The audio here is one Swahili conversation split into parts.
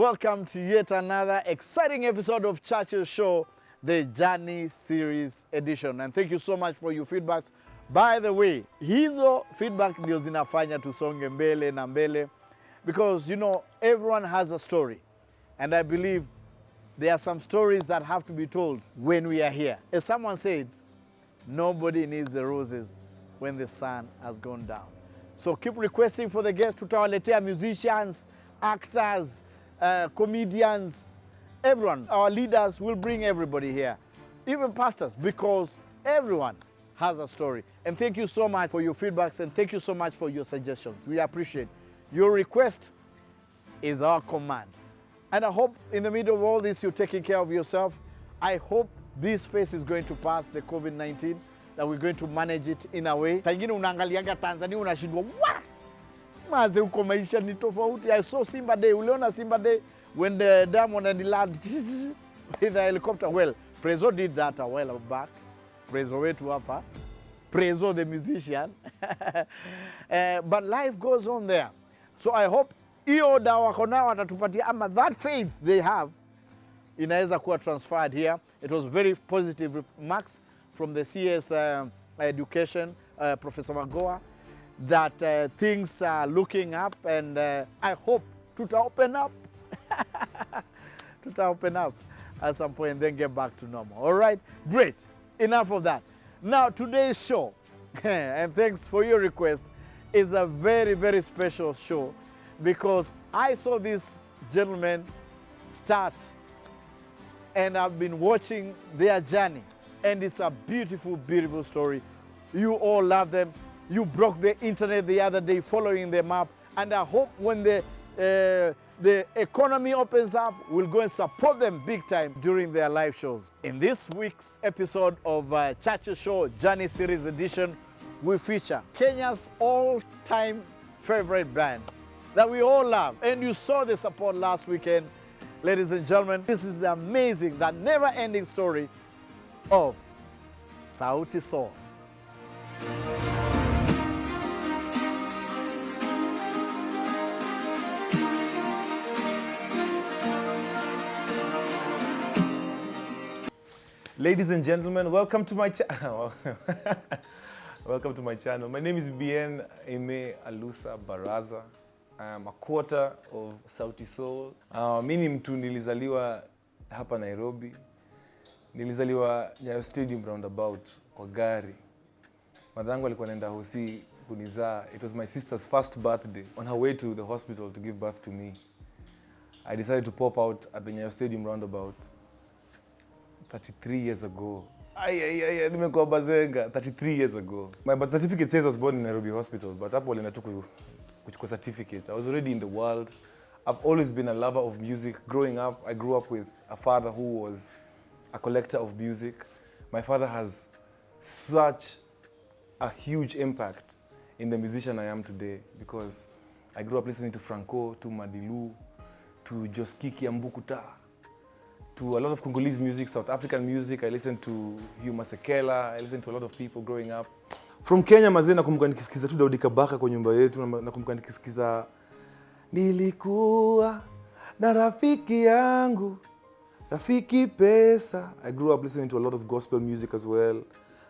welcome to yet another exciting episode of Churchill Show, the Journey Series edition. And thank you so much for your feedbacks. By the way, hizo feedback ndio zinafanya tusonge mbele na mbele, because everyone has a story, and I believe there are some stories that have to be told when we are here. As someone said, nobody needs the roses when the sun has gone down. So keep requesting for the guests. Tutawaletea musicians, actors, comedians, everyone. Our leaders will bring everybody here, even pastors, because everyone has a story. And thank you so much for your feedbacks, and thank you so much for your suggestions. We appreciate your request is our command. And I hope in the middle of all this, you're taking care of yourself. I hope this phase is going to pass, the COVID-19, that we're going to manage it in a way. Tangine unaangaliaga Tanzania unashindwa, wah! Maze uko maisha ni tofauti. I saw Simba Day. Uliona Simba Day when the Diamond and the lad with the helicopter. Well, Prezo did that a while back. Prezo wetu hapa. Prezo the musician. But life goes on there. So I hope hiyo dawa kona watatupatia, ama that faith they have inaweza kuwa transferred here. It was very positive remarks from the CS Education, Professor Magoa, that things are looking up, and I hope tuta open up. Tuta open up at some point and then get back to normal. All right, great. Enough of that. Now, today's show, and thanks for your request, is a very, very special show, because I saw this gentleman start, and I've been watching their journey, and it's a beautiful, beautiful story. You all love them. You broke the internet the other day following them up, and I hope when the economy opens up, we'll go and support them big time during their live shows. In this week's episode of Churchill Show Journey Series edition, we feature Kenya's all-time favorite band that we all love. And you saw the support last weekend. Ladies and gentlemen, this is amazing, that never-ending story of Sauti Sol. Ladies and gentlemen, welcome to my channel. Welcome to my channel. My name is Bien-Aimé Alusa Baraza. I am a quarter of Sauti Sol. Mimi mtu nilizaliwa hapa Nairobi. Nilizaliwa Nyayo Stadium roundabout kwa gari. Madhangu alikuwa anaenda hosi kunizaa. It was my sister's first birthday. On her way to the hospital to give birth to me, I decided to pop out at the Nyayo Stadium roundabout 33 years ago. Nimekuwa bazenga 33 years ago. My birth certificate says I was born in Nairobi Hospital, but hapo wale natuku kuchukua certificate. I was already in the world. I've always been a lover of music. Growing up, I grew up with a father who was a collector of music. My father has such a huge impact in the musician I am today, because I grew up listening to Franco, to Madilu, to Joskiki Ambukuta, to a lot of Congolese music, South African music. I listened to Hugh Masekela. I listened to a lot of people growing up. From Kenya, mazee nakumbuka nikisikiza tu Daudi Kabaka kwa nyumba yetu, nakumbuka nikisikiza nilikuwa na rafiki yangu, rafiki pesa. I grew up listening to a lot of gospel music as well.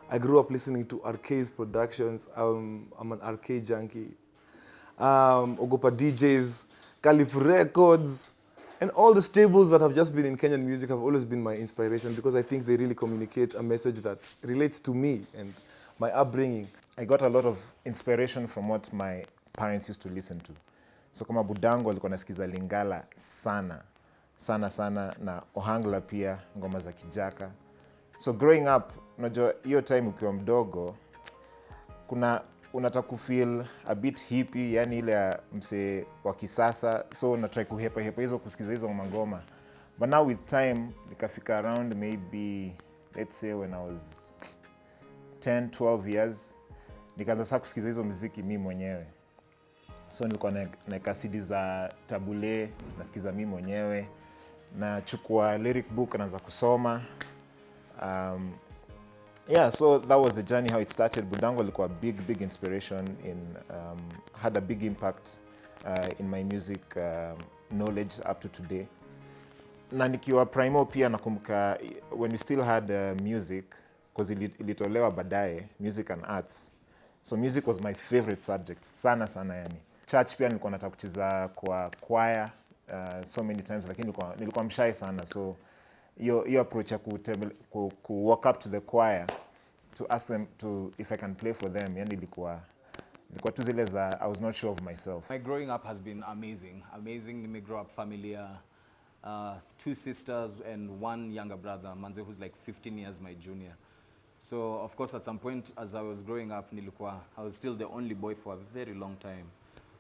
I grew up listening to Arcade's productions. I'm an Arcade junkie. Ogopa DJs, Caliph Records, and all the stables that have just been in Kenyan music have always been my inspiration, because I think they really communicate a message that relates to me and my upbringing. I got a lot of inspiration from what my parents used to listen to. So kama budangu alikuwa nasikiza Lingala sana na Ohangla pia, ngoma za Kijaka. So growing up, unajua hiyo time ukiwa mdogo, unataka kufeel a bit hippie, yani ile ya mse wa kisasa. So unatry kuhepa hizo kusikiza hizo ngoma. But now with time, nikafika around maybe, let's say when I was 10, 12 years, nikaanza sasa kusikiza hizo muziki mimi mwenyewe. So nilikuwa naeka CD za tabule, nasikiza mimi mwenyewe, na chukua lyric book naanza kusoma. Yeah, so that was the journey, how it started. Budango alikuwa big inspiration in, had a big impact in my music knowledge up to today. Na nikiwa primo pia nakumbuka when we still had music, because ilitolewa baadaye, music and arts. So music was my favorite subject, sana yani. Church pia nilikuwa nataka kucheza kwa choir so many times, lakini nilikuwa mshy sana. So your approach ya ku walk up to the choir to ask them if I can play for them, yani ilikuwa tu zile za I was not sure of myself. My growing up has been amazing. Nime grow up family, 2 sisters and 1 younger brother, Manze, who's like 15 years my junior. So of course at some point as I was growing up, I was still the only boy for a very long time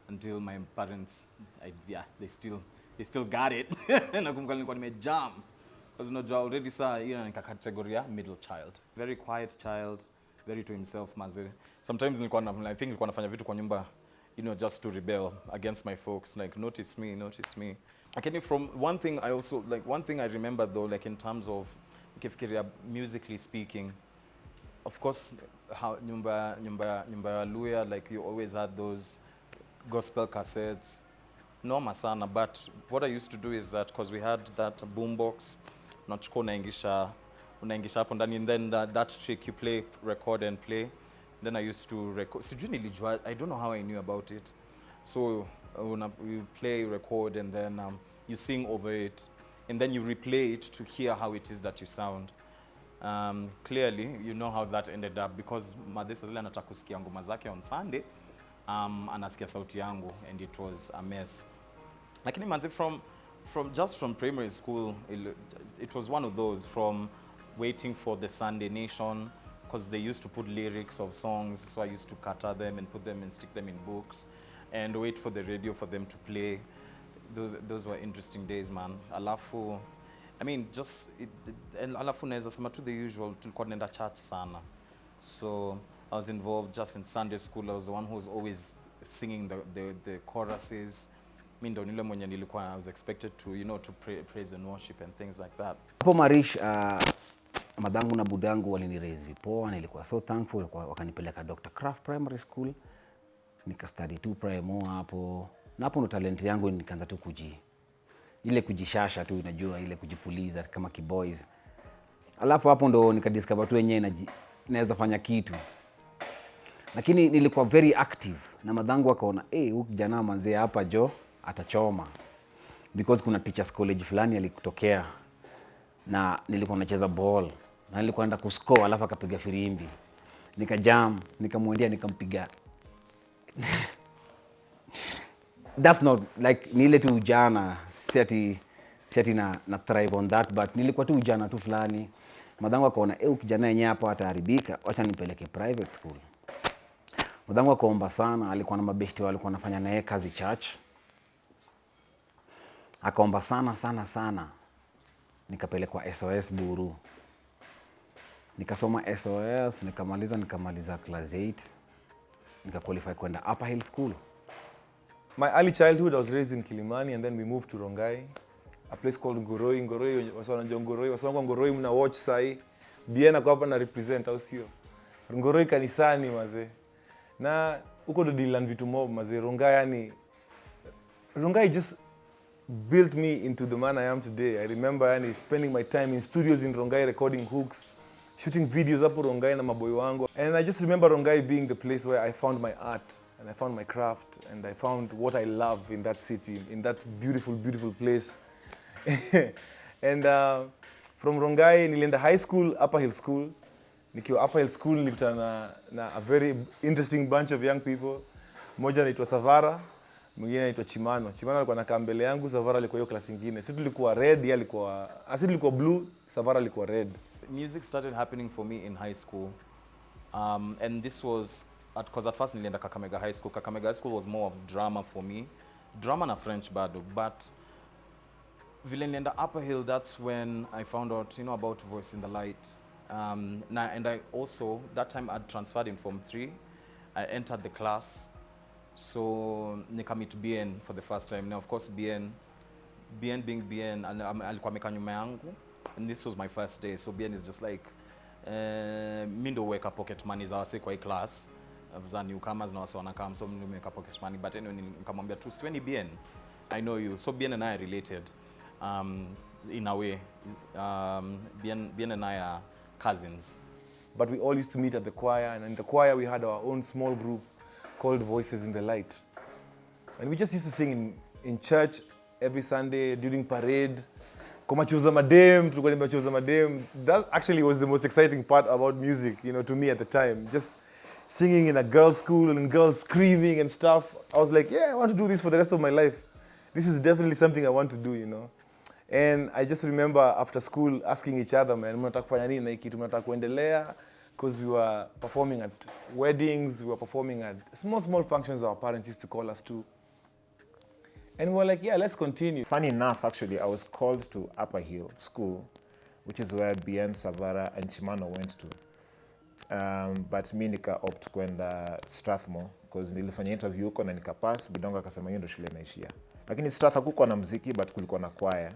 until my parents, they still got it. Nakumbuka nilikuwa nimejam. Because unajua already nika category ya middle child. Very quiet child, very to himself, Manze. Sometimes I think nilikuwa nafanya vitu kwa nyumba, just to rebel against my folks, like notice me. Okay, from one thing I remember though, like in terms of musically speaking, of course, how nyumba ya Luya, like you always had those gospel cassettes. Noma sana, but what I used to do is that because we had that boombox, unachukua unaingisha hapo ndani, and then that trick you play, record and play. Then I used to record. I don't know how I knew about it. So you play, record, and then you sing over it, and then you replay it to hear how it is that you sound. Clearly, you know how that ended up, because Madesa zile anataka kusikia ngoma zake on Sunday, anasikia sauti yangu, and it was a mess. Lakini manzi, from primary school, it was one of those, from waiting for the Sunday Nation, because they used to put lyrics of songs, so I used to cutter them and put them and stick them in books, and wait for the radio for them to play. Those were interesting days, man. Alafu, I mean, alafu naweza sema tu the usual, tulikuwa tunaenda church sana. So I was involved just in Sunday school. I was the one who was always singing the choruses. Mimi ndo nile mwenye nilikuwa, I was expected to, to praise and worship and things like that. Hapo Marish, madangu na budangu waliniraise vipoa, nilikuwa so thankful, wakanipeleka Dr. Craft Primary School. Nikastudy tu primo hapo. Na hapo ndo talent yangu nikaanza tu kujishasha tu, unajua ile kujipuliza kama kiboys. Alafu hapo ndo nikadiscover tu wenyewe naweza fanya kitu. Lakini nilikuwa very active, na madangu wakaona huyu kijana manze hapa jo atachoma, because kuna teachers college fulani alikutokea na nilikuwa nacheza ball na nilikuwa naenda kuscore, alafu akapiga firimbi, nikajam, nikamwendea, nikampiga. That's not like nile tu ujana seti na thrive on that, but nilikuwa tu ujana tu fulani. Madangu akaona kijana yenyewe hapa ataharibika, acha nipeleke private school. Madangu akaomba sana, alikuwa na mabeshti walikuwa wanafanya naye kazi church. Akaomba sana. Nikapelekwa SOS Buru. Nikasoma SOS, nikamaliza class 8. Nikaqualify kwenda Upper Hill School. My early childhood, I was raised in Kilimani, and then we moved to Rongai, a place called Ngoroi. Ngoroi mna watch sai. Bien-Aimé kwa hapa na represent, au sio? Ngoroi kanisani maze. Na uko ndo dilan vitu mob maze. Rongai just built me into the man I am today. I remember spending my time in studios in Rongai recording hooks, shooting videos hapo Rongai na maboy wangu. And I just remember Rongai being the place where I found my art, and I found my craft, and I found what I love in that city, in that beautiful, beautiful place. And from Rongai, nilienda high school, Upper Hill School. Nikiwa Upper Hill School, nilikutana na a very interesting bunch of young people. Mmoja anaitwa Savara, mwingine anaitwa Chimano. Chimano alikuwa anakaa mbele yangu, Savara alikuwa hiyo class nyingine. Sisi tulikuwa red, yeye alikuwa blue, Savara alikuwa red. Music started happening for me in high school. And this was because at first nilienda Kakamega High School. Kakamega High School was more of drama for me. Drama na French bado, but vile nilienda Upper Hill, that's when I found out, about Voice in the Light. And I also, that time I'd transferred in Form 3. I entered the class. So nikamit Bien for the first time. Now of course Bien being Bien, and alikuwa ameka nyuma yangu, and this was my first day. So Bien is just like mi ndo weka pocket money za wase kwa hii class za newcomers na wase wanakam, so mi ndo weka pocket money. But anyway nikamwambia tu siweni Bien, I know you. So Bien and I are related, in a way. Bien and I are cousins. But we all used to meet at the choir, and in the choir we had our own small group called Voices in the Light. And we just used to sing in church every Sunday during parade. Kwa machoza madem, tulikuwa ni machoza madem. That actually was the most exciting part about music, you know, to me at the time. Just singing in a girls' school and girls screaming and stuff. I was like, yeah, I want to do this for the rest of my life. This is definitely something I want to do, you know. And I just remember after school asking each other, man, mnataka kufanya nini na hiki kitu, mnataka kuendelea? Because we were performing at weddings, we were performing at small functions our parents used to call us to. And we were like, yeah, let's continue. Funny enough, actually, I was called to Upper Hill School, which is where Bien, Savara, and Chimano went to. But mi nika opt kwenda Strathmore, because nilifanya interview huko na nikapass, Bidongo akasema hiyo ndio shule naishia. Lakini Strath hakukuwa na muziki, but kulikuwa na choir.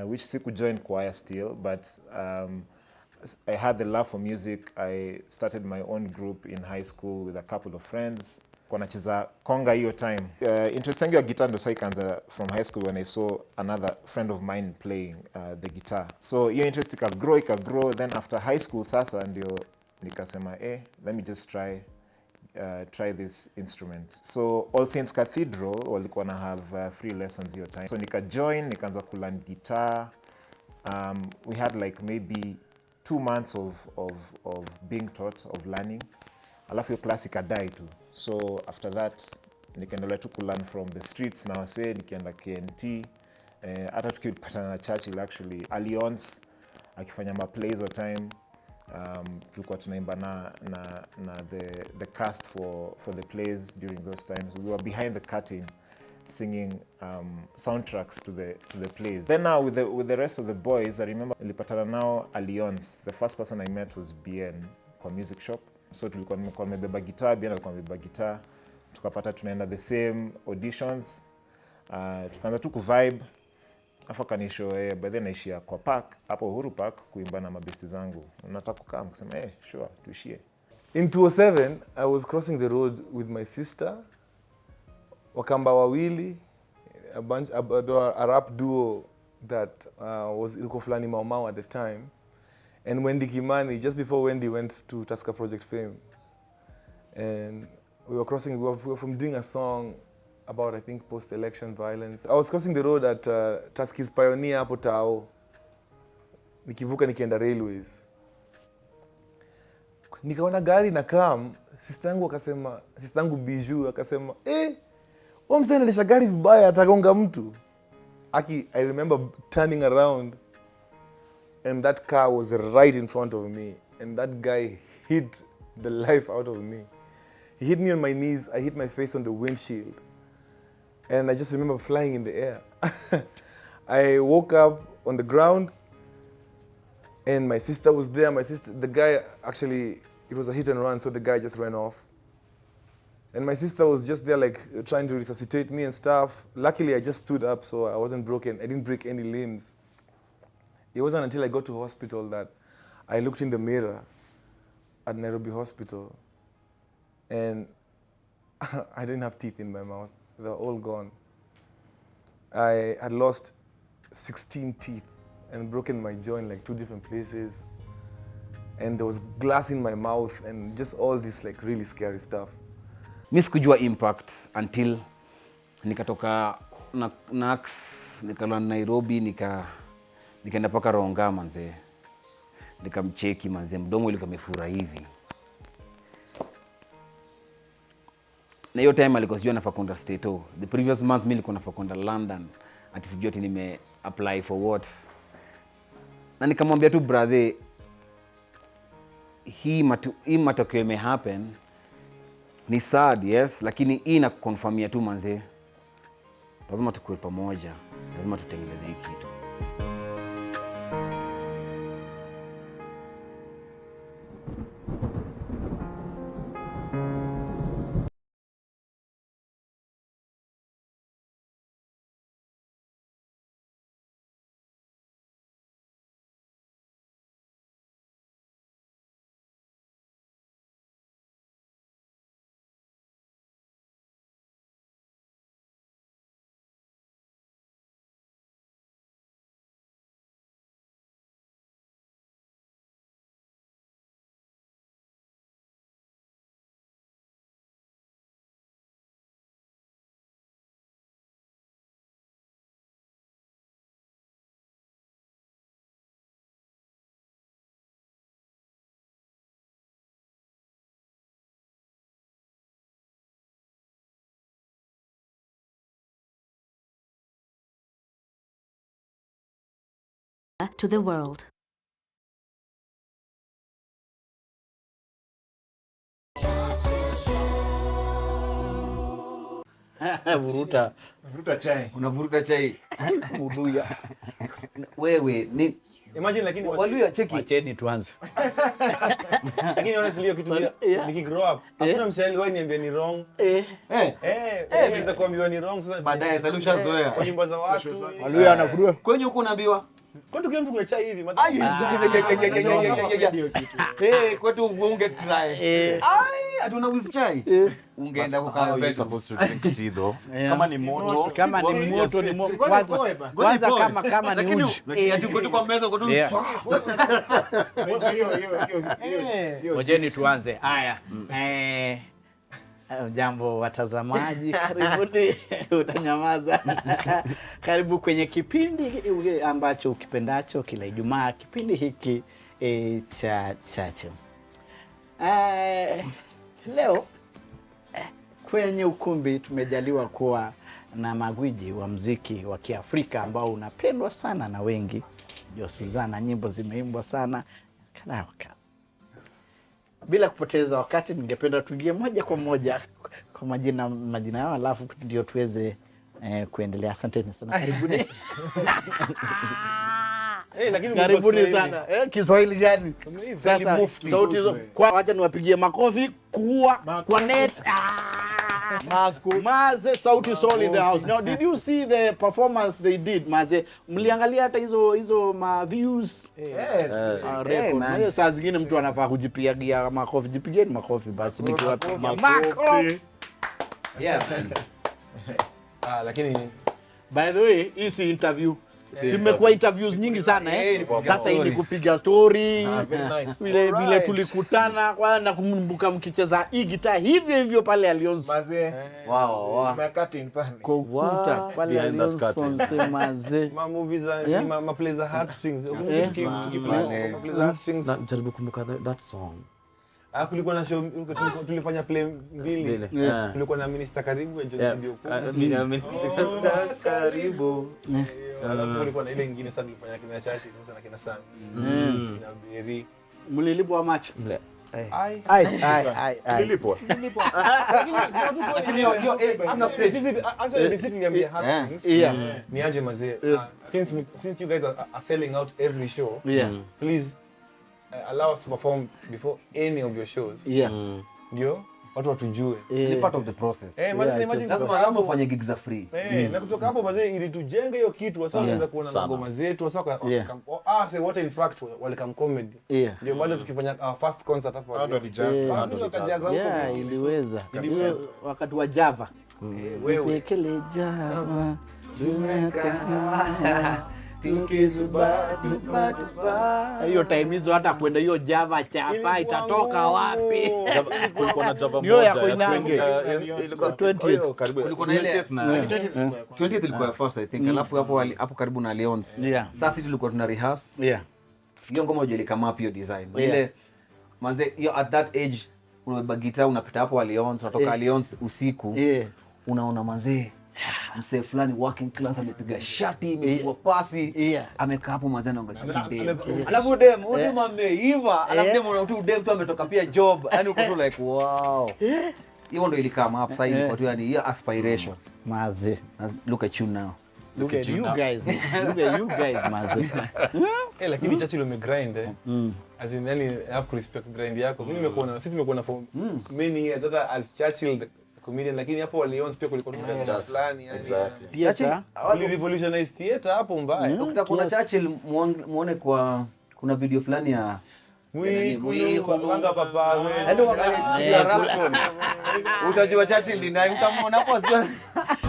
Which siku join choir still, but I had the love for music. I started my own group in high school with a couple of friends. Kwa nacheza konga hiyo time. Interest yangu ya guitar ndo sasa ikaanza from high school when I saw another friend of mine playing the guitar. So hiyo interest ikagrow. Then after high school sasa ndio nikasema let me just try this instrument. So All Saints Cathedral walikuwa na have free lessons hiyo time. So nikaanza kulearn guitar. We had like maybe 2 months of being taught, of learning. Alafu hiyo class ikadai tu. So after that nikaendelea tu kulearn from the streets na wase, nikienda KNT. Hata tukipatana na Churchill actually, Alliance akifanya plays all time. Tulikuwa tunaimba na the cast for the plays during those times. We were behind the curtain singing soundtracks to the plays. Then now with the rest of the boys, I remember nilipatana nao Alliance. The first person I met was Bien kwa music shop. So tulikuwa nimebeba guitar, Bien alikuwa amebeba guitar. Tukapata tunaenda the same auditions. Tukaanza tu kuvibe. Afa kanisho by then naishia kwa park, hapo Uhuru Park kuimba na mabesti zangu. Unataka kukaa kusema sure tuishie. In 2007, I was crossing the road with my sister. Wakamba wawili, a rap duo that was ilikuwa fulani Mau Mau at the time. And Wendy Kimani, just before Wendy went to Tusker Project Fame. And we were from doing a song about, I think, post-election violence. I was crossing the road at Tuskys Pioneer hapo Tao. Nikivuka nikienda railways. Nikaona gari na kam, sister yangu Bijou akasema, huyo mzee anaendesha gari vibaya atagonga mtu. I remember turning around and that car was right in front of me, and that guy hit the life out of me. He hit me on my knees, I hit my face on the windshield. And I just remember flying in the air. I woke up on the ground and my sister was there. The guy actually, it was a hit and run, so the guy just ran off. And my sister was just there like trying to resuscitate me and stuff. Luckily, I just stood up, so I wasn't broken. I didn't break any limbs. It wasn't until I got to hospital that I looked in the mirror at Nairobi Hospital and I didn't have teeth in my mouth. They were all gone. I had lost 16 teeth and broken my jaw in like 2 different places. And there was glass in my mouth and just all this like really scary stuff. Mi sikujua impact until nikatoka Nax, nikalala Nairobi, nikaenda paka Ronga manze. Nikamcheki manze, mdomo ulikuwa umefura hivi. Na hiyo time alikuwa sijua nafaa kwenda Stato. The previous month mimi nilikuwa nafaa kwenda London. Ati sijui ati nime apply for what. Na nikamwambia tu brother, hii matokeo ime happen. Ni sad, yes, lakini hii inakukonfirmia tu manze. Lazima tukue pamoja. Lazima tutengeneze hii kitu. to the world. Vuruta chai. Unavuruta chai. Uduya. Wewe ni Imagine lakini Waluya cheki. Wacheni tuanze. lakini honestly hiyo kitu nikigrow up hakuna msanii wao niambia ni wrong. Naweza kuambiwa ni wrong sasa Baadaye solution zoea. kwa nyimbo za watu. Waluya anafurua. Kwenye huko unaambiwa Kwa nini kila mtu kwa chai hivi? kwetu unge try. Hatuna wizi chai. Ungeenda kukaa You're supposed to drink tea though. Kama ni moto, kwanza kama ni uji. Atuko kwa meza kwa tu. Wajeni tuanze. Haya. Jambo watazamaji, karibuni. Utanyamaza. Karibu kwenye kipindi ambacho ukipendacho kila Ijumaa, kipindi hiki cha Churchill. Leo kwenye ukumbi tumejaliwa kuwa na magwiji wa muziki wa Kiafrika ambao unapendwa sana na wengi. Ndio Suzana, nyimbo zimeimbwa sana kadhaa. Bila kupoteza wakati, ningependa tuingie moja kwa moja kwa majina yao, alafu ndio tuweze kuendelea. Asanteni sana. Karibuni. Lakini Karibuni sana. Kiswahili gani? Sasa Sauti Sol. Kwa wacha niwapigie makofi kwa net. Maze, Sauti Sol in the house. Now, did you see the performance they did, Maze? Mliangalia hata hizo ma views? Record. Saa zingine mtu anafaa kujipigia makofi. Jipigeni makofi basi nikiwapigia makofi. Lakini by the way, hii interview simekuwa interviews nyingi sana Sasa hii ni kupiga story. Vile tulikutana na kumbuka mkicheza hii gitaa hivyo pale Alliance. Maze. Wow. My cutting pale. Kukuta pale Alliance Fonse Maze. ma movies ma plays the heartstrings. Plays the heartstrings. Najaribu kumbuka that song. Kulikuwa na show tulifanya play mbili. Kulikuwa na Minister Karibu Johnson Bio. Minister Karibu. Kulikuwa na ile nyingine sana tulifanya kina Churchill na kina Sam. Na Beri. Mlilipwa macho. Ai. Nilipwa. Lakini actually the city niambia heartstrings. Niaje mazee. Since you guys are selling out every show. Please allow us to perform before any of your shows. Ndio watu watujue. Ni part of the process. Lazima ufanye gigs za free. Na kutoka hapo mazee ili tujenge hiyo kitu wasa wanaanza kuona ngoma zetu wasa say what in fact welcome comedy. Ndio bado tukifanya our first concert hapo. Bado ni jazz. Iliweza. Wakati wa Java. Wewe kele Java. Tumeka tukizuba. Hiyo time hizo hata kwenda hiyo Java chapa itatoka wapi? Kulikuwa na Java Hiyo ya moja kuina ilikuwa 20th. Kulikuwa na ile 20th ilikuwa ya first I think. Alafu hapo karibu na Alliance. Sasa sisi tulikuwa tuna rehearse. Hiyo ngoma ile kama hiyo design. Ile manze hiyo at that age unabeba guitar unapita hapo Alliance, unatoka Alliance usiku. Unaona manze msee fulani working class amepiga shati imepigwa pasi amekaa hapo manze anaangalia dem. Alafu dem ameiva, alafu dem unaona dem tu ametoka pia job. Yaani uko tu like wow. Hiyo ndio ilikama hapo sasa hivi kwa tu yani hiyo aspiration. Maze. Look at you now. Look at you guys. Look at you guys, Maze. Lakini Churchill umegrind as in yani I have to respect grind yako. Mimi nimekuwa na for many years that as Churchill comedian, lakini hapo Alliance pia kulikuwa na jazz fulani yani. Theater. Wali revolutionize theater hapo mbaya. Ukitaka kuna Churchill muone kwa kuna video fulani ya Mwanga papa wewe. Ndio wangalia Rafton. Utajua Churchill ni nani utamwona hapo sio.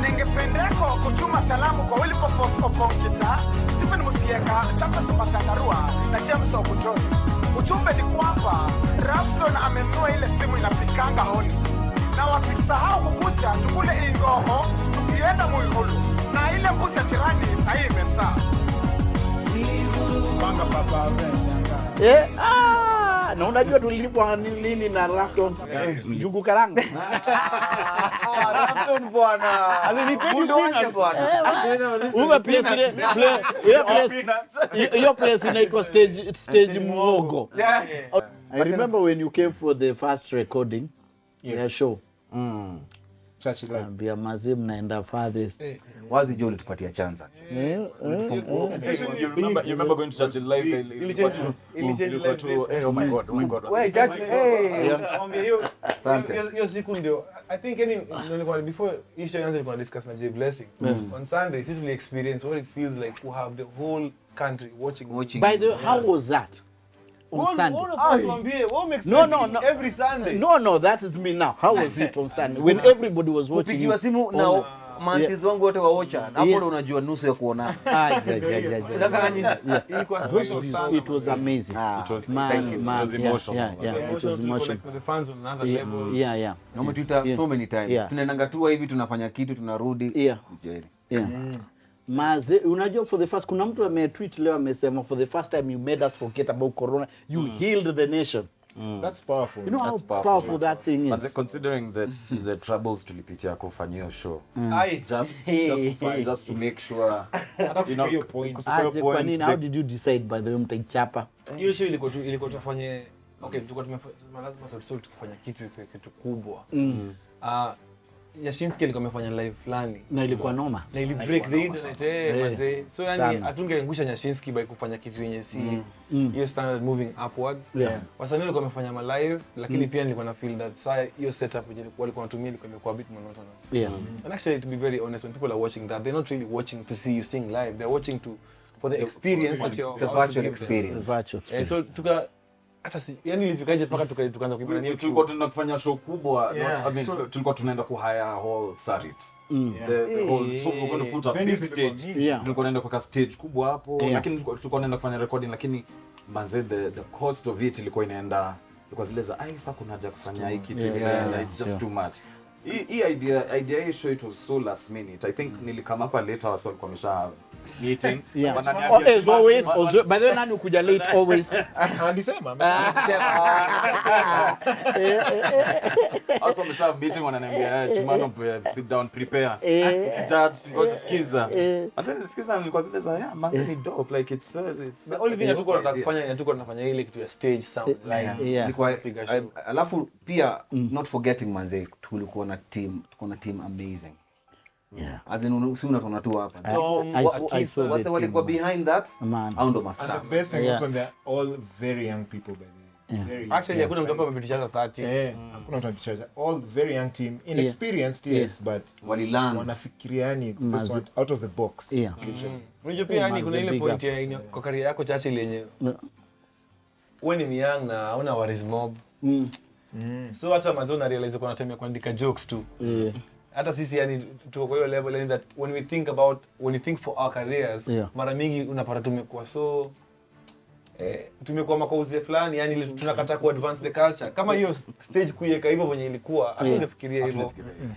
Ningependeko kutuma salamu kwa Wilberforce Opongita, Stephen Musieka, Chapa Matandarua na James Okutoni. Ujumbe ni kwamba Rafton amenunua ile simu inapikanga honi. Na wasisahau kukuja tukule ingoho tukienda Muihulu na ile mbuzi ya tirani sasa imesa. Na unajua tulilipwa lini na Rafton? Njugu karanga. Rafton bwana. Mundu wake bwana. Hiyo place inaitwa stage Muhogo. I remember when you came for the first recording ya show. Churchill Show. Ambia mazee mnaenda farthest. Wazi Joel tupatia chance. You remember going to Churchill live? Oh my god. Wewe Churchill, Hiyo siku ndio I think nilikuwa before issue yanza nilikuwa discuss na Jay Blessing. On Sunday sisi we experience what it feels like to have the whole country watching. By the way, how was that? On Sunday. No. Every Sunday. No, that is me now. How was it on Sunday when everybody was watching? Kupigiwa simu na mantis wangu wote waocha. Hapo ndo unajua nusu ya kuona. It was amazing. It was emotional. Yeah, it was emotional. The fans on another level. Yeah. Na umetuita so many times. Tunaenda tua hivi tunafanya kitu tunarudi. Yeah. Maze, unajua for the first, kuna mtu ametweet leo amesema for the first time you made us forget about corona, you healed the nation. That's powerful. You know how powerful that thing is. But considering the troubles tulipitia kufanya hiyo show, just to make sure, you know, your point. Kwa nini, how did you decide by the way mtaichapa? Hiyo show ilikuwa tufanye tulikuwa tumefanya lazima Sauti Sol tukifanya kitu kubwa. Yashinsky alikuwa amefanya live fulani Na ilikuwa noma. na ili break the internet mazee. So yani atungeangusha Yashinsky by kufanya kitu yenye si hiyo standard moving upwards. Wasanii walikuwa wamefanya ma live lakini pia nilikuwa na feel that saa hiyo setup yenye walikuwa wanatumia ilikuwa imekuwa a bit monotonous. And actually to be very honest, when people are watching that, they're not really watching to see you sing live, they're watching for the experience. It's a virtual experience. So hata si yani ilifikaje paka tukaanza kuimba niyo tulikuwa tunaenda kufanya show kubwa, tulikuwa tunaenda kuhire whole Sarit. The whole, so we're going to put a big stage. Tulikuwa tunaenda kwa stage kubwa hapo, lakini tulikuwa tunaenda kufanya recording, lakini manze the cost of it ilikuwa inaenda kwa zile za sasa kuna haja kufanya hiki kitu, it's just too much. Hii idea hii show it was so last minute. I think nilikama hapa later wasol kwa mesha meeting. As always, by the way nani ukuja late always. Alisema. Also mesha meeting wananiambia Chumano sit down prepare. Sit ngoja sikiza. Anza sikiza nilikuwa zile za manze ni dope like it's the only thing tulikuwa tunafanya ile kitu ya stage sound lines. Ilikuwa alafu pia not forgetting manze tulikuwa na team amazing. As in si unatona tu hapa. Wase walikuwa behind that ndo master. And the best thing was on they're all very young people by the way. Actually hakuna mtu hapa amepitisha 30. Hakuna mtu amepitisha. All very young team, inexperienced yes, but walilearn. Wanafikiria yani this one out of the box. Unajua pia yani kuna ile point ya kwa career yako Churchill yenye wewe ni young na hauna worries mob. So hata mazo na realize kwa natemea kuandika jokes tu. Hata sisi yani tuko kwa hiyo level yani that when we think for our careers, mara mingi unapata tumekuwa so tumekuwa makauze fulani yani tunakata ku advance the culture. Kama hiyo stage kuiweka hivyo venye ilikuwa hatungefikiria hivyo.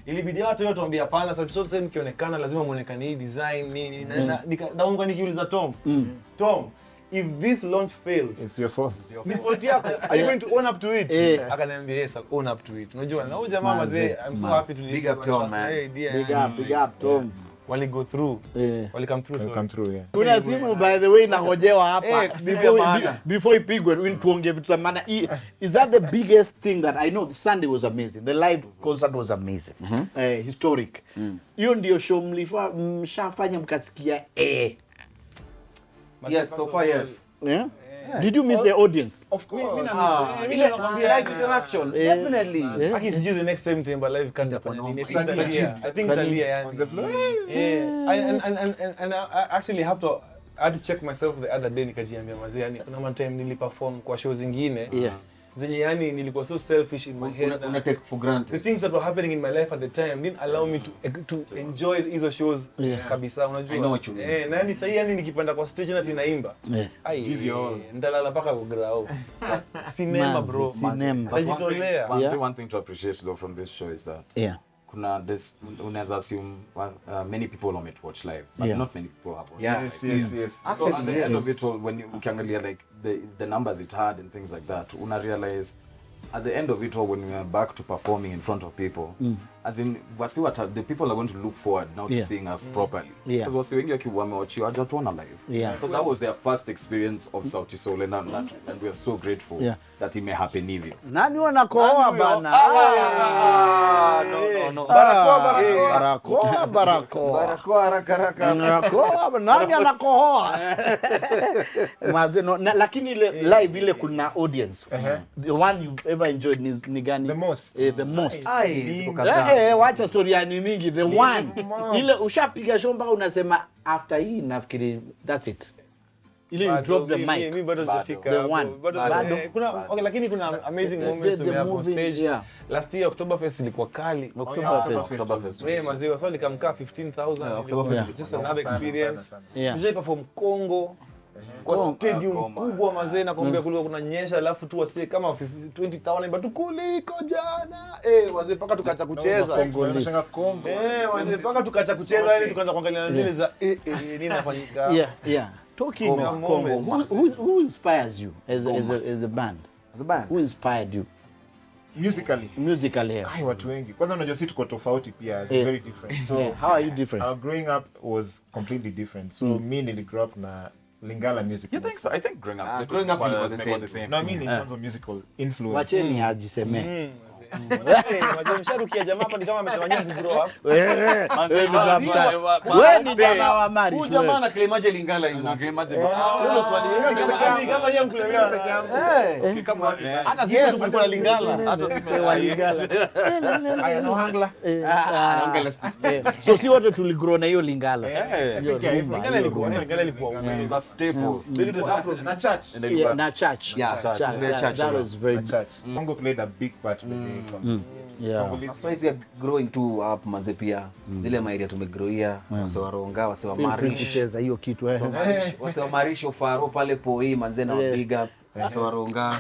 Ilibidi watu wote tuambie hapana, Sauti Sol sasa mkionekana lazima muonekane hii design nini na nikiuliza Tom, if this launch fails, it's your fault. Are you going to own up to it? Akaniambia yes, I'll own up to it. Unajua na huyu jamaa mazee, I'm so happy to big up Tom, man. Big up Tom. Wali go through. Wali come through. Kuna simu by the way nahojewa hapa before ipigwe tuongee vitu za maana. Is that the biggest thing that I know? The Sunday was amazing. The live concert was amazing. Historic. Hiyo ndio show mshafanya mkasikia Yes, so far yes. Did you miss the audience? Of course. Live interaction. Definitely. I can see you the next time but live can't happen. I think Talia on the floor. And I actually had to check myself the other day nikajiambia mazee yani kuna time niliperform kwa show zingine. Zenye yani nilikuwa so selfish in my head. Una take for granted. The things that were happening in my life at the time didn't allow me to enjoy hizo shows kabisa, unajua. I know what you mean. Na yani sasa yani nikipanda kwa stage na tinaimba. Give you all. Ndalala paka kwa grao. Cinema bro. Cinema. Najitolea. One thing to appreciate though from this show is that this unaweza assume many people watch live, but not many people have watched live. Yes. So at the end of it all, when ukiangalia like the numbers it had and things like that, una realize at the end of it all, when we are back to performing in front of people, as in the people are going to look forward now to seeing us properly. Because wasi wengi wamewachiwa hawajatuona live. So that was their first experience of Sauti Sol, and we are so grateful that it may happen hivyo. Nani wanakohoa bana? No. Barakoa haraka. Nani anakohoa? Mwaze no, lakini ile live ile kuna audience. The one you've ever enjoyed ni gani? The most. The most. Wacha story ya ni mingi. The one. Ile ushapiga show mpaka unasema after hii nafikiri that's it. Ile you drop the mic. Mimi bado sijafika. The one. Kuna lakini kuna amazing moments we have on stage. Last year Oktoberfest ilikuwa kali. Oktoberfest. Mimi mazee swali kamkaa 15,000. Just another experience. Tujai perform Congo. Kwa stadium kubwa mazee na kuambia kulikuwa kunanyesha, alafu tu wasi kama 20,000 but kuliko jana wazee paka tukacha kucheza wazee paka tukacha kucheza, yani tukaanza kuangalia zile za nini nafanyika. Talking of Congo, who inspires you as a band? Who inspired you musically? Watu wengi. Kwanza unajua sisi tuko tofauti pia, very different. So how are you different? Our growing up was completely different. So me nili grow up na Lingala music. You think so? I think growing up was the same. No, I mean in terms of musical influence. Wacheni ajiseme. Mazee msharukia jamaa hapa ni kama ametawanyia kugrow up. Wewe ni bwana wa Mari. Huyu jamaa na claimaje Lingala hiyo? Na claimaje? Hilo swali kama yeye mkulemea. Kama Hata sisi tulikuwa na Lingala. hata sisi wa Lingala. I know Hangla. So si wote tuligrow na hiyo Lingala. Lingala ilikuwa It was a staple. Na church. Na church. That was very church. Congo played a big part when it comes. Surprise we are growing too up manze pia. Ile mairia tumegrowia, wasewaronga, wasewamarish. kucheza hiyo kitu Wasewamarish ofaro pale poi manze na big up. Wasewaronga.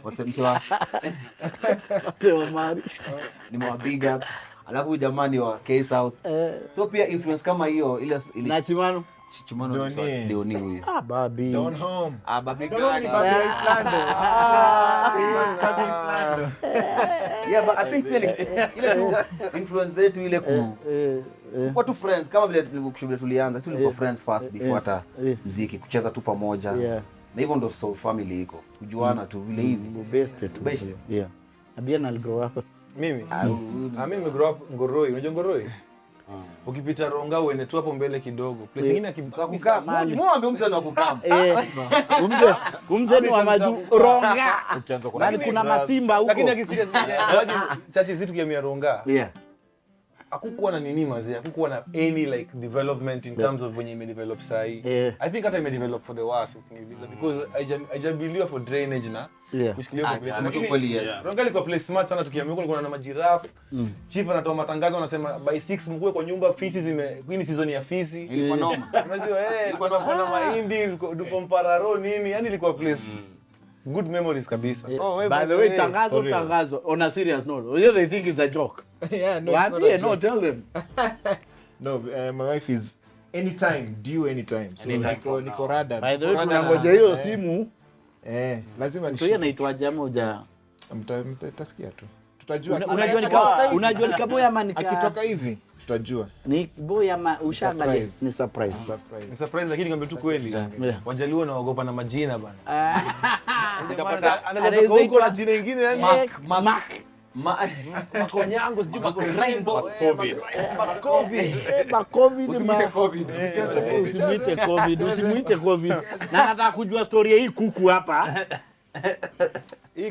Wasemswa. Wasewamarish. Ni mwa big up. Alafu jamani wa K South. So pia influence kama hiyo ile na Chimano Deoni huyo. Babi. Down home. Babi Babi Islando. Yeah, but I think ile tu influence yetu ile kwa tu friends kama vile tulivyokushubia tulianza sisi tulikuwa friends first before hata muziki, kucheza tu pamoja. Na hivyo ndo Soul family iko. Kujuana tu vile hivi. Best tu. Yeah. Abia aligrow up. Mimi grow up Ngoroi. Unajua Ngoroi? Ukipita Ronga uende tu hapo mbele kidogo. Place nyingine kukaa mali. Muombe msanii wa kukaa. Umzeni wa maju Ronga. Bali kuna masimba huko. Lakini akisikia chachi zetu kiamia Ronga. Hakukuwa na nini mazee, hakukuwa na any like development in terms of when you develop sai. I think hata develop for the worse because haijabiliwa for drainage na kushikilia kwa place. Lakini Ronga liko place smart sana, tukiamia kuna na majirafu. Chief anatoa matangazo anasema by 6 mkue kwa nyumba, fisi queen season ya fisi. Ilikuwa noma. Unajua ilikuwa na mahindi, dupo mpararo nini, yani ilikuwa place. Good memories kabisa. By the way, tangazo on a serious note. They think it's a joke. No, no, tell them. No, my wife is due anytime. So niko rada. By the way, tunangoja hiyo simu. Lazima ni. Ndio inaitwa jamaa mtasikia tu. Tutajua. Unajua ni kaboya ama akitoka hivi tutajua. Ni boya ama ushaangalia ni surprise. Ni surprise lakini niambia tu kweli. Wajaliwa naogopa na majina bana. Anaweza huko na jina lingine yani Makonyango sijui Rainbow usimuite COVID. Na nataka kujua story hii kuku hapa.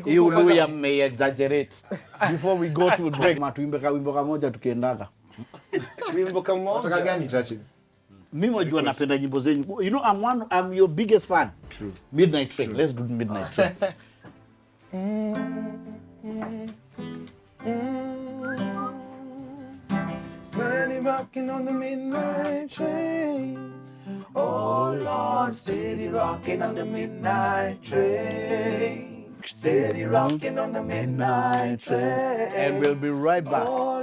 You know ya may exaggerate. Before we go to break, tuimbe wimbo kamoja tukiendaga. Wimbo kamoja. Unataka gani Churchill? Mimi wajua napenda nyimbo zenyu. You know I'm your biggest fan. True. Midnight Train. Let's do Midnight Train. Steady rocking on the midnight train. Oh Lord, steady rocking on the midnight train. Steady rocking on the midnight train. And we'll be right back. Oh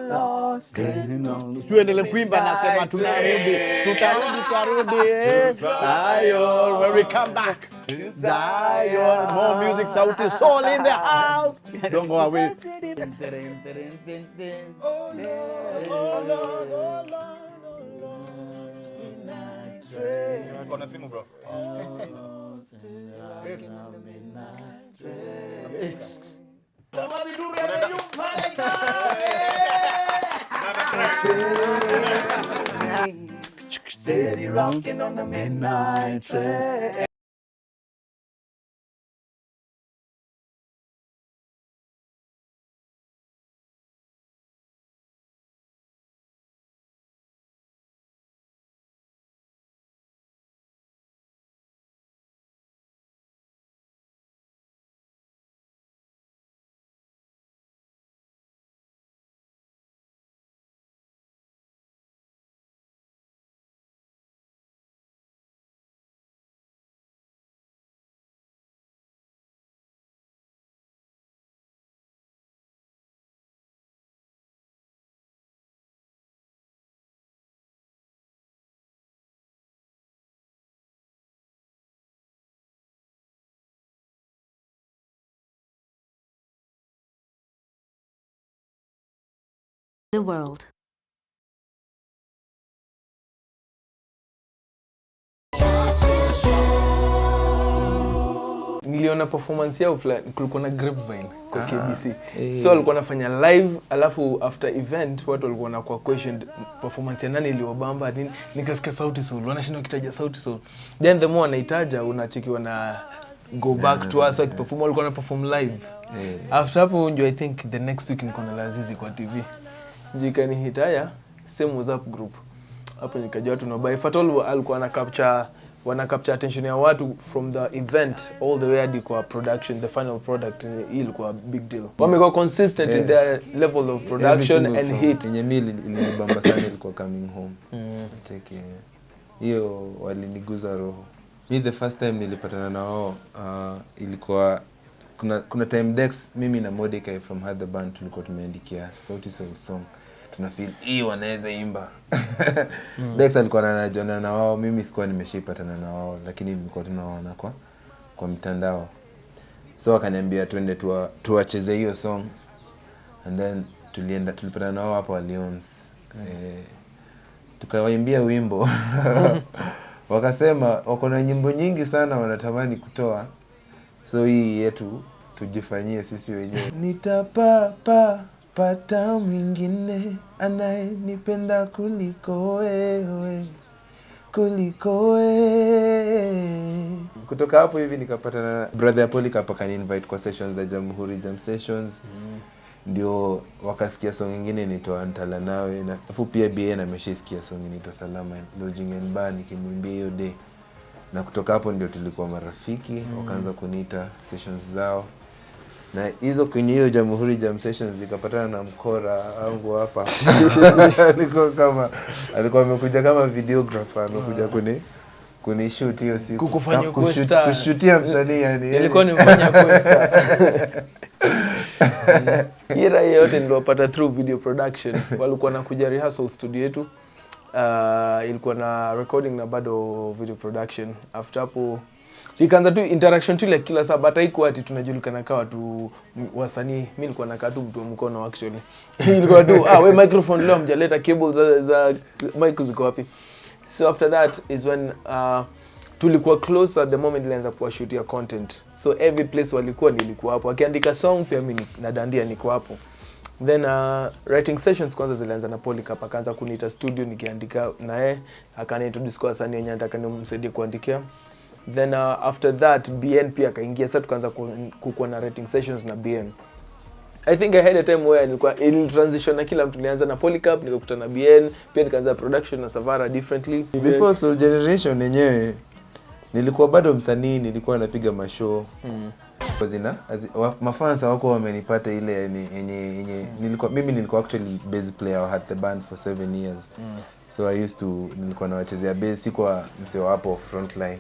Tuendelee kuimba, nasema tunarudi, tutarudi Zion, when we come back Zion, more music, Sauti Sol in the house, don't go away. Kona simu bro. Steady rocking on the midnight train. The world. Niliona performance yao fulani, kulikuwa na Grapevine kwa KBC. So walikuwa wanafanya live, alafu after event watu walikuwa na kwa question performance ya nani iliwabamba nini. Nikasikia Sauti Sol, wanashinda wakitaja Sauti Sol. Then the more anaitaja unachekiwa na go back to us wakiperform, walikuwa na perform live. After hapo ndio I think the next week niko na Lazizi kwa TV. Jikani hitaya same WhatsApp group. Hapo nikajua watu na by Fatol alikuwa wana capture attention ya watu from the event all the way hadi kwa production, the final product. Ilikuwa big deal. Wamekuwa consistent in their level of production and hit. Yenye mimi ilinibamba sana ilikuwa Coming Home. Cheki. Hiyo waliniguza roho. Me the first time nilipatana na wao ilikuwa kuna time Dex, mimi na Mordecai from Had the Band tulikuwa tumeandikia Sauti Sol song. Tunafeel hii wanaweza imba. Dex alikuwa anajiona na wao, mimi sikuwa nimeshipatana na wao, lakini nilikuwa tunaona kwa mtandao. So akaniambia twende tuwacheze hiyo song. And then tulipatana na wao hapo Lions. Tukawaimbia wimbo. Wakasema wako na nyimbo nyingi sana wanatamani kutoa. So hii yetu tujifanyie sisi wenyewe. Nitapata mwingine anayenipenda kuliko wewe. Kutoka hapo hivi nikapata na brother Polycarp akani-invite kwa sessions za Jamhuri Jam Sessions. Ndio wakasikia song nyingine inaitwa Antala Nawe, na afu pia BN ameshasikia song inaitwa Salama Lodging and Bar nikimwimbia hiyo day. Na kutoka hapo ndio tulikuwa marafiki, wakaanza kuniita sessions zao. Na hizo kwenye hiyo Jamhuri Jam Sessions zikapatana na mkora wangu hapa. Alikuwa amekuja kama videographer, amekuja kunishoot hiyo siku. Kukufanya co-star. Kushutia msanii yani. Nilikuwa nimefanya co-star. Hira yote nilipata through video production. Walikuwa nakuja rehearsal studio yetu. Ilikuwa na recording na bado video production. After hapo ikaanza tu interaction tu like kila saa, but haikuwa ati tunajulikana kama watu wasanii. Mimi nilikuwa nakaa tu mtu wa mkono actually. Ilikuwa tu we microphone leo mjaleta, cables za mic ziko wapi? So after that is when tulikuwa close at the moment nilianza kuwashootia content. So every place walikuwa nilikuwa hapo. Akiandika song pia mimi nadandia niko hapo. Then writing sessions kwanza zilianza na Polycarp, akaanza kuniita studio nikiandika naye, akaniintroduce kwa wasanii wenye nataka nimsaidie kuandikia. Then after that BN pia akaingia, sasa tukaanza kukuwa na writing sessions na BN. I think I had a time where nilikuwa in transition na kila mtu, nilianza na Polycarp nikakutana na BN, pia nikaanza production na Savara differently. Before Soul Generation yenyewe nilikuwa bado msanii, nilikuwa napiga mashow. Mafans wako wamenipata ile yenye nilikuwa actually bass player wa Had the Band for 7 years. So I used to nilikuwa nawachezea bass, sikuwa msee hapo frontline.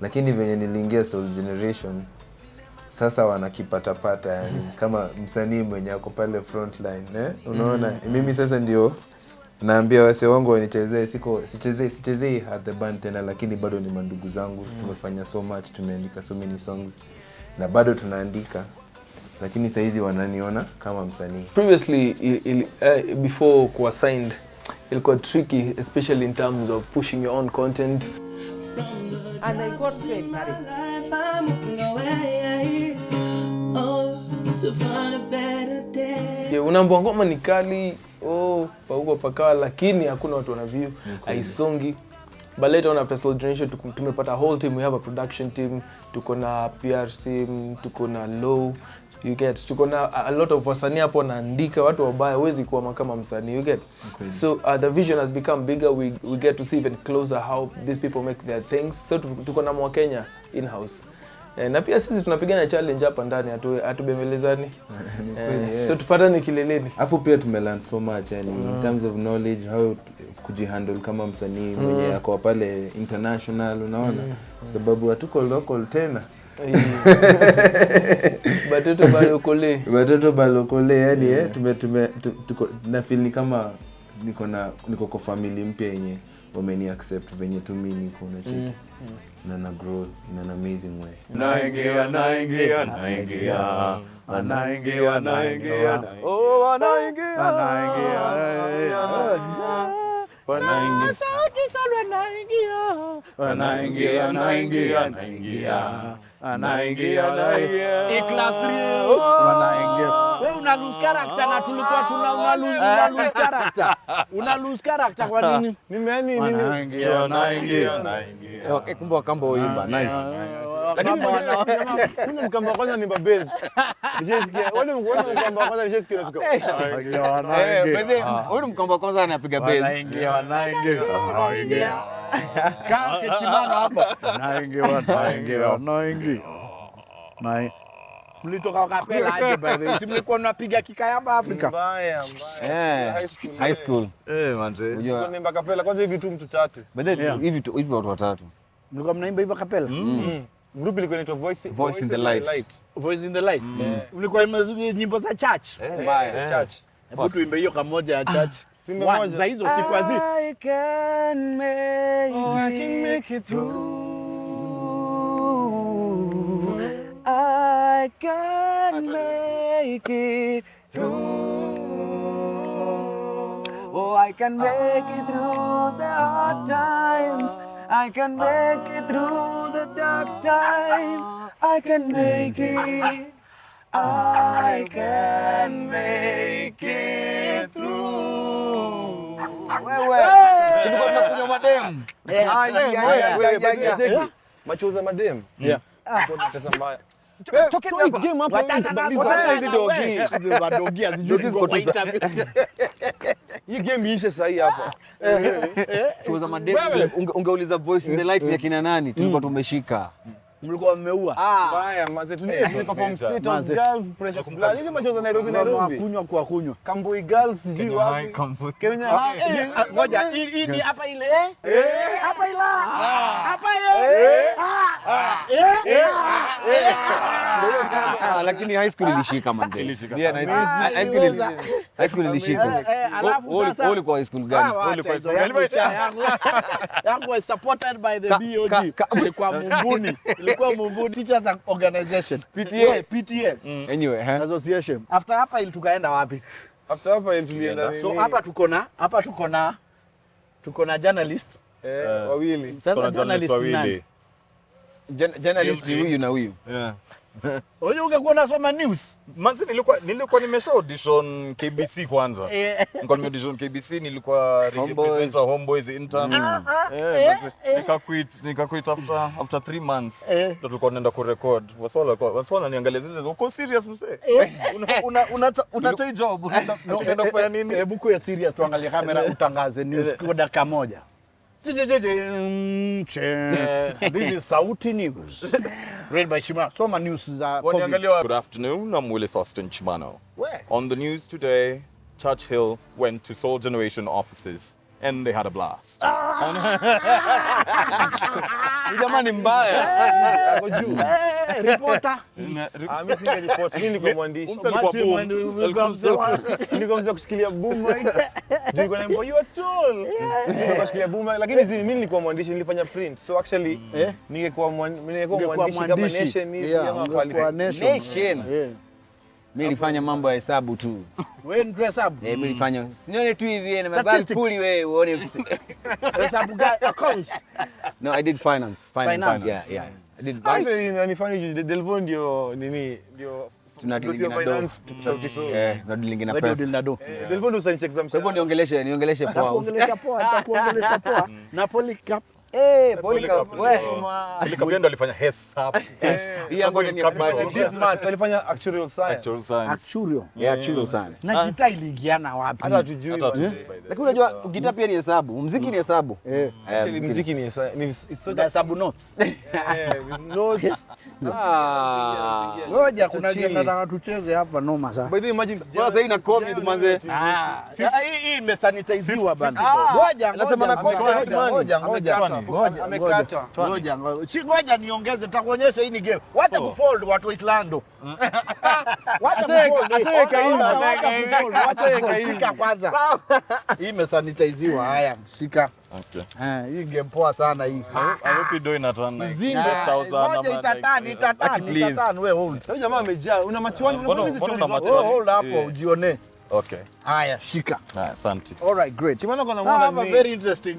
Lakini venye niliingia Soul Generation sasa wanakipatapata yani kama msanii mwenye ako pale frontline unaona mimi sasa ndio naambia wase wangu wanichezee sichezei at the band tena lakini bado ni mandugu zangu tumefanya so much tumeandika so many songs na bado tunaandika lakini saa hizi wananiona kama msanii. Previously before kuwa signed ilikuwa tricky especially in terms of pushing your own content. And I got so encouraged. Unaambia ngoma ni kali, pauko pakawa lakini hakuna watu wana view, haisongi. But later on after Soul Generation tumepata whole team, we have a production team, tuko na PR team, tuko na Low, you get, tuko na a lot of wasanii hapo wanaandika, watu wabaya huwezi kuwa kama msanii, you get. So the vision has become bigger, we get to see even closer how these people make their things. So tuko na mwa Kenya in house. Na pia sisi tunapigana challenge hapa ndani atubembelezani. So tupatane kileleni. Alafu pia tumelearn so much yani in terms of knowledge how kujihandle kama msanii mwenye yako pale international unaona sababu hatuko local tena. Batoto balokole yani tuko na feel kama niko kwa family mpya yenye wameni accept venye tu mimi niko na cheki na grow in an amazing way. Naingia Sauti Sol anaingia class 3 wanaingia. Wewe una lose character na tulikuwa una lose character. Una lose character kwa nini? Naingia. Kumbe kamba uimba nice. Lakini kuna mkamba kwanza ni babes. Nijesikia wale mkamba kwanza nijesikia tuko. Huyu mkamba kwanza anapiga bass. Wanaingia. Kaa kichimano hapa. Wanaingia. Mlitoka kapela aje by the way. Si mlikuwa mnapiga kikaya hapa Afrika? Mbaya. High school. Manze. Unajua nimba kapela kwanza hivi tu mtu tatu. Hivi watu watatu. Mlikuwa mnaimba hivyo kapela? Group ilikuwa inaitwa Voice in the Light. Voice in the Light. Mlikuwa mnazungumzia nyimbo za church? Mbaya. Church. Hebu tuimbe hiyo kamoja ya church. Tuimbe moja. Za hizo siku hizi. I can make it through. I can make it through. Oh, I can make it through the hard times. I can make it through the dark times. I can make it. I can make it through. Wewe. Tulikuwa tunakunywa madem. Machoza madem. Yeah. Tata mbaya. Toke game hapa hizi dogi azijui kwa interview. Hii game iishe sahi hapa. Choza madem. Ungeuliza Voice in the Light ya kina nani? Tulikuwa tumeshika. Mlikuwa mmeua. Mbaya maze tuliperform State of Girls Precious Blood. Hizi machoza Nairobi. Kunywa. Kamboi Girls sijui wapi. Kenya. Ngoja, hii ni hapa ile. Hapa ile. Hapa Lakini high school ilishika manze. High school ilishika. Alafu sasa ulikuwa high school gani? Yangu was supported by the BOG. Ilikuwa Mumbuni Teachers Organization. PTA. Anyway, Association. After hapa ili tukaenda wapi? After hapa ili tulienda nini? So hapa tuko na journalist wawili. Sasa journalist nani? Journalist huyu na huyu. Yeah. Wewe ungekuwa unasoma news. Manzi nilikuwa nimesha audition KBC kwanza. Nilikuwa audition KBC nilikuwa representer Homeboys intern. Nikaquit after 3 months. Ndio tulikuwa tunaenda kurecord. Waswala niangalia zile uko serious mse. Una job unaenda kufanya nini? Hebu kuwa serious tuangalie kamera utangaze news kwa dakika moja. This is Sauti News. Read by Chimano. Soma news za Good afternoon, I'm Willis Austin Chimano. Where? On the news today, Churchill went to Soul Generation offices and they had a blast. Jamani mbaya. Ako juu. Reporter. Mimi singe report. Mimi nilikuwa mwandishi. Nilikuwa mzee kushikilia boom mic. Nilikuwa naimba you are tall. Nilikuwa kushikilia boom mic lakini mimi nilikuwa mwandishi nilifanya print. So actually ningekuwa mwandishi kama Nation hivi ama kwa Nation. Mimi nilifanya mambo ya hesabu tu. Wewe ndio hesabu? Mimi nilifanya. Sinione tu hivi na mabasi puli wewe uone hesabu gani? Accounts. No, I did finance. Yeah. I did actually nifanye Delvon ndio tunadilingi na do. Sauti Sol. Tunadilingi na pesa. Delvon ndio sign check za mshahara. Kwa hivyo niongeleshe poa. Nitakuongelesha poa. Na Polycarp. Polycarp. Polycarp ndio alifanya hesabu. Hii ngoja ni Deep maths alifanya actuarial science. Actuarial science. Na gitaa iliingiana wapi? Hata tujui. Lakini unajua gitaa pia ni hesabu, muziki ni hesabu. Actually muziki ni hesabu notes. Notes. Ngoja kuna game nataka tucheze hapa noma sana. By the imagine sasa ina comedy manze. Hii imesanitiziwa bana. Ngoja nasema na ngoja niongeze nitakuonyesha hii ni game. Wacha kufold watu wa Islando. Wacha shika kwanza. Hii imesanitiziwa haya shika. Okay. Hii game poa sana hii. I hope you doing it on 1000. Ngoja itatani wewe hold. Huyu jamaa amejaa. Una machwani una machwani. Hold hapo ujione. Okay. Haya shika. Asante. All right, great. Kimana kuna mwana ni very interesting.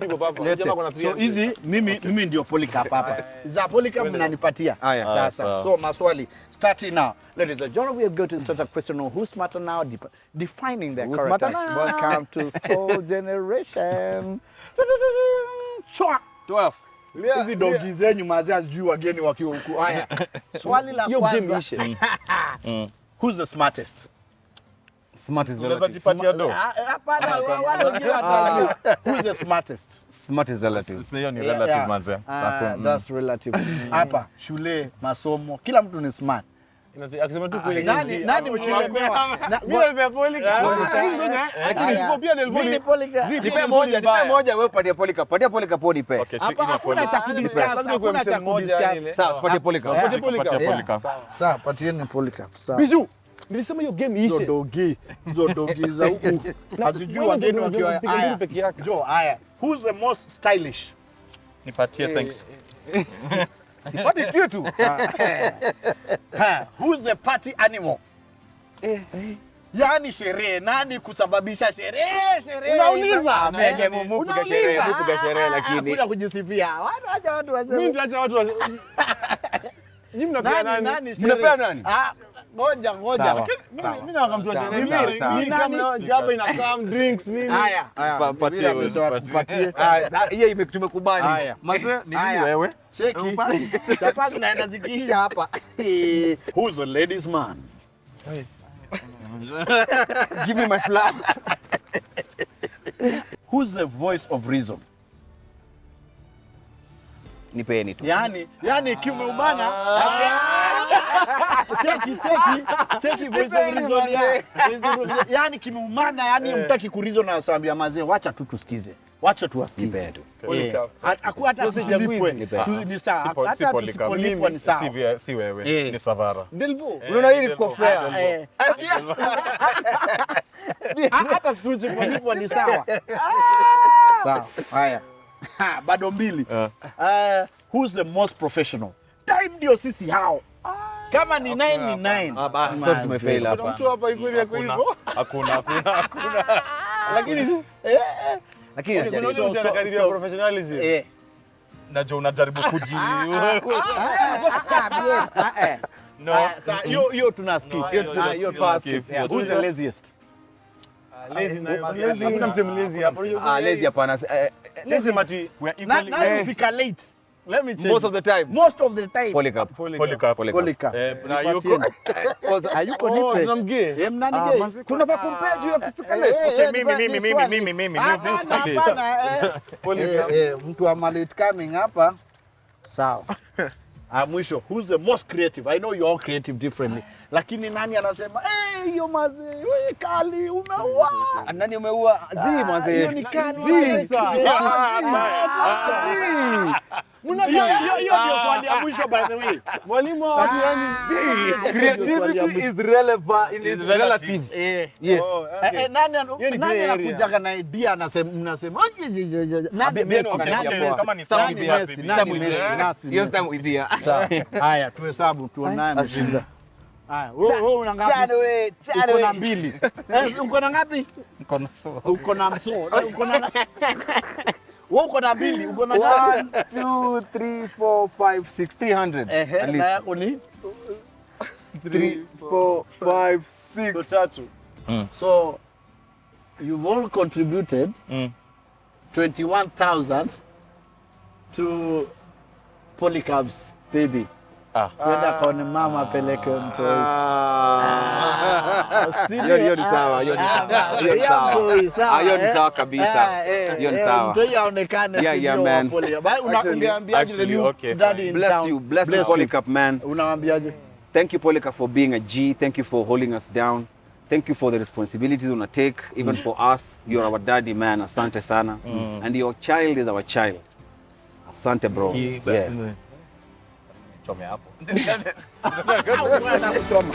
So hizi mimi ndio Polycarp hapa. Za Polycarp mnanipatia. Sasa. So maswali starting now. Ladies and gentlemen, we are going to start a question on who's smarter now, defining their characters. Welcome to Soul Generation. 12. Hizi dogi zenyu mazia sijui wageni wakiwa huku. Haya. Swali la kwanza. Who's the smartest? Smartest relative. Jipatia do. Hapana, wale wengine watatu. Who's the smartest? Smartest relative. Sio ni relative manze. That's relative. Hapa shule, masomo, kila mtu ni smart. Akisema tu kweli. Nani mkilemewa? Mimi nipe Polycarp. Lakini siko pia Delvon. Nipe moja wewe patia Polycarp. Patia Polycarp nipe. Hapa hakuna cha kudiscuss. Hakuna cha kudiscuss. Sawa, tupatie Polycarp. Patia Polycarp. Sawa, patieni Polycarp. Sawa. Bijou. Nilisema hiyo game iishe. Hizo dogi za huku. Hazijui wageni wakiwa haya. Jo, haya. Who's the most stylish? Nipatie thanks. Sipati kitu. Who's the party animal? Yaani sherehe, nani kusababisha sherehe? Unauliza. Mupiga sherehe lakini. Kuna kujisifia. Watu waseme. Mimi nitaacha watu. Nyinyi mnapea nani? Mnapea nani? Ngoja. Mimi na kama mtu wa sherehe. Mimi kama jambo ina come drinks nini? Haya. Patie. Hiyo tumekubali. Mase ni wewe. Cheki. Chapati naenda zikiisha hapa. Who's the ladies man? Give me my flag. Who's the voice of reason? Nipeni tu. Yani kimeumana. Cheki voice of reason ya. Yani kimeumana, yani mtaki kureason na sababu ya mazee, wacha tu tusikize. Wacha tuwasikize. Hata tusijapwe. Ni sawa. Hata tusipolipwa ni sawa. Si wewe. Ni Savara. Delvon. Unaona hili kwa fair. Hata tusipolipwa ni sawa. Sawa. Haya. Bado mbili. Who's the most professional? Time ndio sisi hao. Kama ni 9 ni 9. Sasa tumefail hapa. Kuna mtu hapa iko hivyo. Hakuna. Lakini kuna mtu anakaribia professionalism. Najua unajaribu kuji. No. Hiyo tunasikia. Hiyo tunasikia. Who's the laziest? Lazy hapana. Lazy mati. Now fika late. Let me change. Most of the time. Polycarp. Na yuko. Hayuko nipe. Tunamgie. Mnani gay? Tunapa compare juu ya kufika late. Mimi. Mtu wa late coming hapa. Sawa. Mwisho, who's the most creative? I know you're all creative differently. Lakini nani anasema, hiyo mazee, wewe kali, umeua. Nani umeua? Zi mazee. Hiyo ni kali. Zi. Hiyo ndio swali ya mwisho by the way. Mwalimu wa watu yani Creativity is relevant, is relative. Yes. Nani anakuja na idea mnasema kama ni sound hiyo stem idea. Haya tuhesabu tuonaye mshinda. Haya wewe una ngapi? Uko na 2. Uko na ngapi? Uko na so. Uko na mso. Uko na wewe uko na 2, uko na 1 2 3 4 5 6 300 at least. Yako ni 3 4 5 6 3. So you've all contributed 21,000 to Polycab's baby. Twenda kwa mama apeleke mtoi. Hiyo ni sawa, hiyo ni sawa. Hiyo ni sawa kabisa. Hiyo ni sawa. Mtoi aonekane sio wa Polycab. Unaambiaje the new daddy in town? Bless you Polycab man. Unaambiaje? Thank you Polycab for being a G. Thank you for holding us down. Thank you for the responsibilities you take, even for us. You're our daddy man. Asante sana. And your child is our child. Asante bro. Yeah. Chome hapo. Choma.